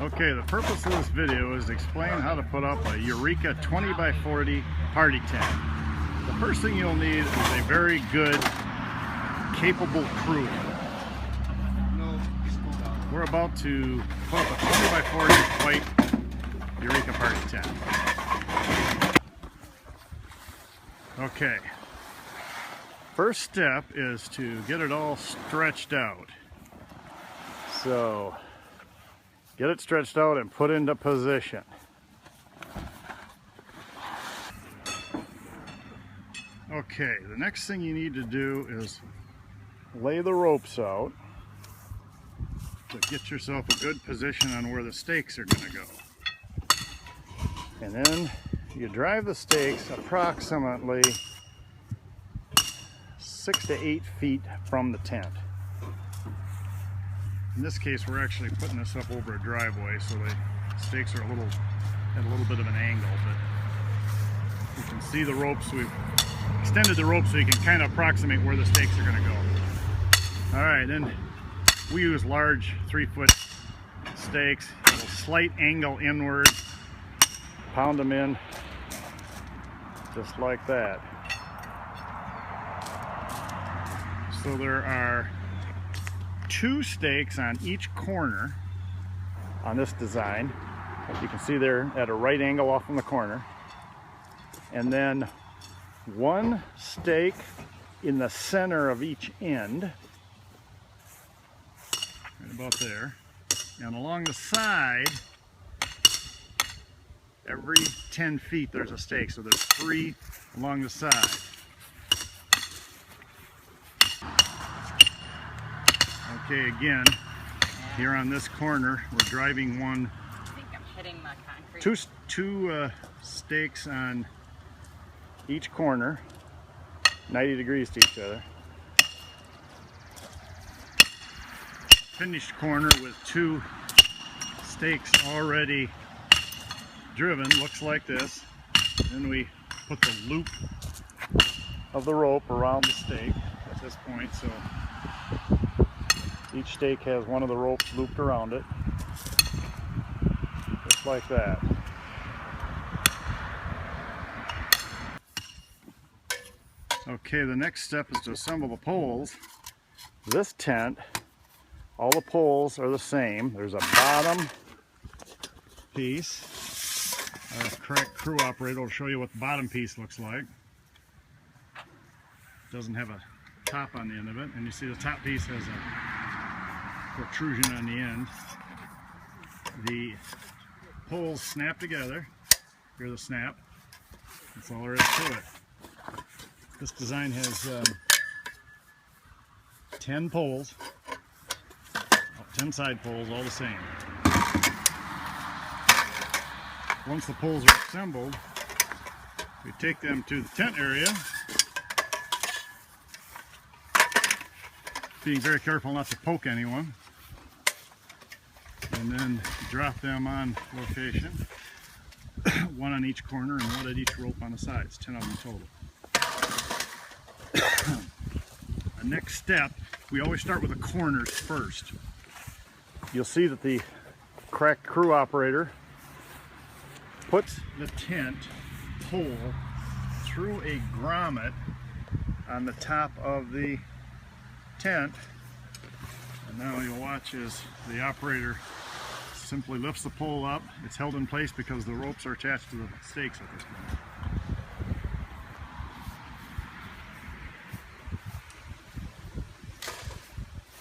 Okay, the purpose of this video is to explain how to put up a Eureka 20 by 40 party tent. The first thing you'll need is a very good, capable crew. We're about to put up a 20 by 40 white Eureka party tent. Okay, first step is to get it all stretched out. So, get it stretched out and put into position. Okay, the next thing you need to do is lay the ropes out to get yourself a good position on where the stakes are going to go. And then you drive the stakes approximately 6 to 8 feet from the tent. In this case, we're actually putting this up over a driveway, so the stakes are at a little bit of an angle, but you can see the ropes. We've extended the rope so you can kind of approximate where the stakes are going to go. All right, then we use large 3-foot stakes, a slight angle inward, pound them in just like that. So there are 2 stakes on each corner on this design. You can see they're at a right angle off from the corner. And then 1 stake in the center of each end, right about there. And along the side, every 10 feet there's a stake, so there's 3 along the side. Okay, again, here on this corner, we're driving one. I think I'm hitting the concrete. Two stakes on each corner, 90 degrees to each other. Finished corner with 2 stakes already driven, looks like this. Then we put the loop of the rope around the stake at this point, so each stake has one of the ropes looped around it, just like that. Okay, the next step is to assemble the poles. This tent, all the poles are the same. There's a bottom piece. Our correct crew operator will show you what the bottom piece looks like. It doesn't have a top on the end of it, and you see the top piece has a protrusion on the end. The poles snap together. Here's the snap. That's all there is to it. This design has 10 poles, 10 side poles, all the same. Once the poles are assembled, we take them to the tent area, being very careful not to poke anyone, and then drop them on location, 1 on each corner and 1 at each rope on the sides, 10 of them total. The next step, we always start with the corners first. You'll see that the correct crew operator puts the tent pole through a grommet on the top of the tent, and now you'll watch as the operator simply lifts the pole up. It's held in place because the ropes are attached to the stakes at this point.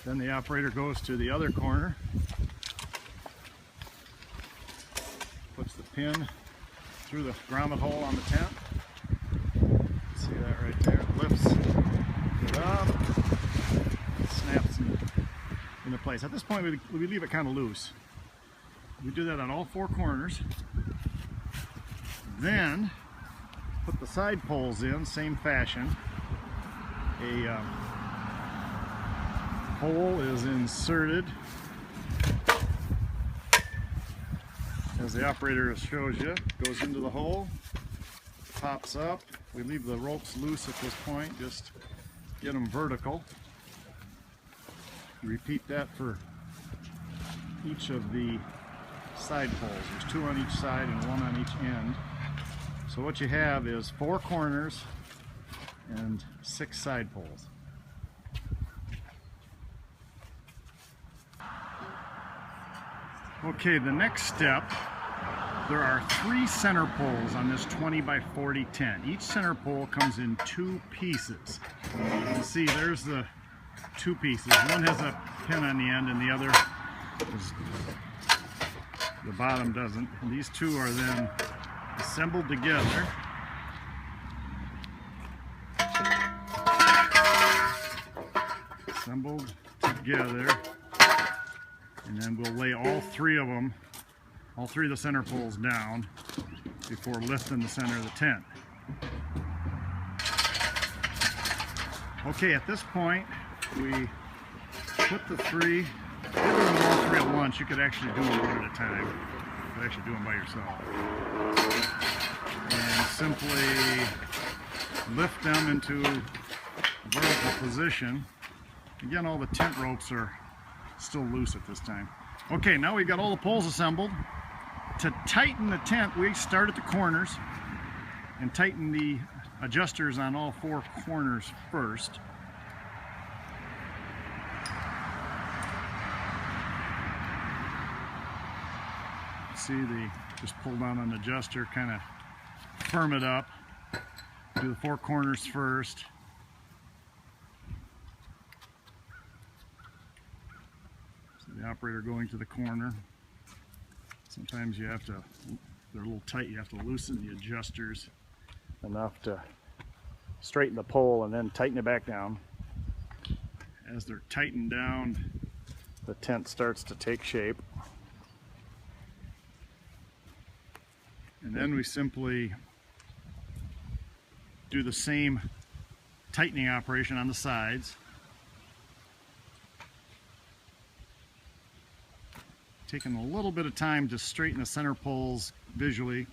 Then the operator goes to the other corner, puts the pin through the grommet hole on the tent. See that right there? Lifts it up, snaps into place. At this point, we leave it kind of loose. We do that on all 4 corners. Then put the side poles in, same fashion. A pole is inserted as the operator shows you. Goes into the hole, pops up. We leave the ropes loose at this point, just get them vertical. Repeat that for each of the side poles. There's 2 on each side and 1 on each end. So what you have is 4 corners and 6 side poles. Okay, the next step, there are 3 center poles on this 20 by 40 tent. Each center pole comes in 2 pieces. You can see there's the 2 pieces. One has a pin on the end and the other is, the bottom doesn't. And these 2 are then assembled together. Assembled together. And then we'll lay all 3 of them, all 3 of the center poles down before lifting the center of the tent. Okay, at this point, we put the 3, if you're doing all 3 at once, you could actually do them one at a time. You could actually do them by yourself. And simply lift them into vertical position. Again, all the tent ropes are still loose at this time. Okay, now we've got all the poles assembled. To tighten the tent, we start at the corners and tighten the adjusters on all 4 corners first. See, they just pull down an adjuster, kind of firm it up. Do the 4 corners first. The operator going to the corner. Sometimes you have to, they're a little tight, you have to loosen the adjusters enough to straighten the pole and then tighten it back down. As they're tightened down, the tent starts to take shape. And then we simply do the same tightening operation on the sides. Taking a little bit of time to straighten the center poles visually.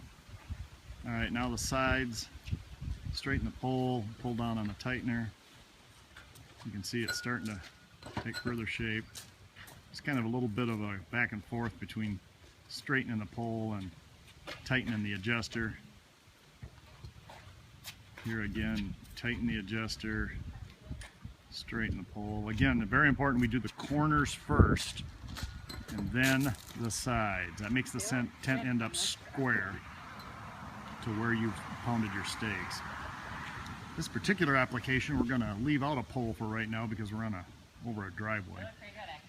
All right, now the sides, straighten the pole, pull down on the tightener. You can see it's starting to take further shape. It's kind of a little bit of a back and forth between straightening the pole and tightening the adjuster. Here again, tighten the adjuster, straighten the pole. Again, very important, we do the corners first and then the sides. That makes the tent end up square to where you've pounded your stakes. This particular application, we're going to leave out a pole for right now because we're on over a driveway.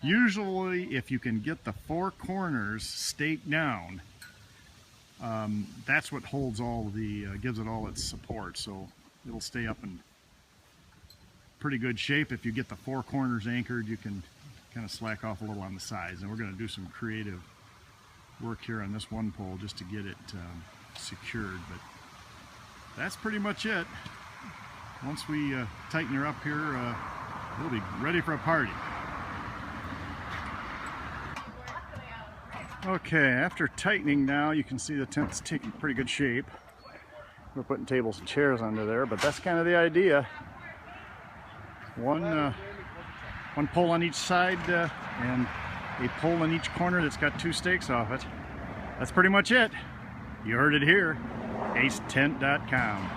Usually, if you can get the 4 corners staked down, that's what holds all the, gives it all its support. So it'll stay up in pretty good shape. If you get the 4 corners anchored, you can kind of slack off a little on the sides. And we're going to do some creative work here on this one pole just to get it secured. But that's pretty much it. Once we tighten her up here, we'll be ready for a party. Okay, after tightening now, you can see the tent's taking pretty good shape. We're putting tables and chairs under there, but that's kind of the idea. One pole on each side and a pole in each corner that's got 2 stakes off it. That's pretty much it. You heard it here, acetent.com.